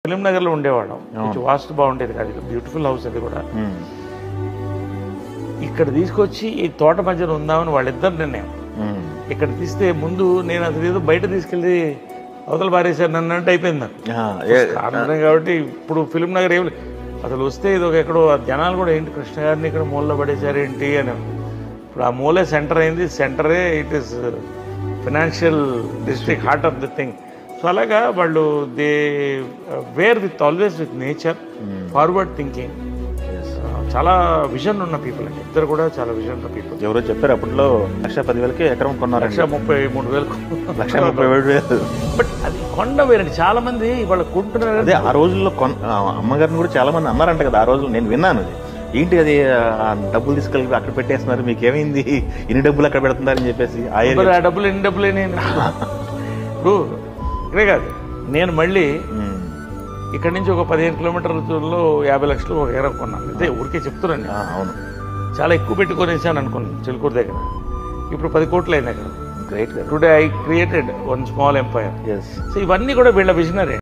Film నగర్లో ఉండేవాళ్ళం. కొంచెం వాస్తు బాగుండేది కాదు, బ్యూటిఫుల్ హౌస్ అది కూడా. ఇక్కడ తీసుకొచ్చి ఈ తోట మధ్యన ఉందామని వాళ్ళిద్దరు నిర్ణయం. ఇక్కడ తీస్తే ముందు నేను అసలు ఏదో బయట తీసుకెళ్ళి అవతల పారేశారు నన్ను అంటే అయిపోయింది నాకు కారణం. కాబట్టి ఇప్పుడు ఫిలిం నగర్ ఏమి అసలు వస్తే ఇది ఒక ఎక్కడో జనాలు కూడా ఏంటి కృష్ణ గారిని ఇక్కడ మూలలో పడేశారు ఏంటి అని. ఇప్పుడు ఆ మూలే సెంటర్ అయింది, సెంటరే it is financial district, heart of the thing. So అలాగా వాళ్ళు they were with always with nature, forward thinking, చాలా విజన్ ఉన్న పీపుల్ అండి. ఇద్దరు కూడా చాలా విజన్ ఉన్న పీపుల్. ఎవరో చెప్పారు అప్పట్లో 1,10,000కి ఎకరం కొన్నారు, 1,33,000, 1,30,000. బట్ అది కొండ వేరండి. చాలా మంది వాళ్ళు కొంటున్నారు. అదే ఆ రోజుల్లో అమ్మగారిని కూడా చాలా మంది అన్నారంట కదా ఆ రోజులు, నేను విన్నాను. ఏంటి అది డబ్బులు తీసుకెళ్ళి అక్కడ పెట్టేస్తున్నారు, మీకు ఏమైంది ఇన్ని డబ్బులు అక్కడ పెడుతున్నారని చెప్పేసి. ఆ డబ్బులు ఎన్ని డబ్బులు ఇప్పుడు ఇక్కడే కాదు, నేను మళ్ళీ ఇక్కడ నుంచి ఒక 15 కిలోమీటర్లలో 50 లక్షలు ఒక ఎకరం కొన్నాను. అదే ఊరికే చెప్తున్నాను. అవును, చాలా ఎక్కువ పెట్టుకొనేసాను అనుకున్నాను చిలుకూరు దగ్గర. ఇప్పుడు 10 కోట్లు అయింది అక్కడ. Great. Today I created one small empire. So ఇవన్నీ కూడా వీళ్ళ విజనరీ.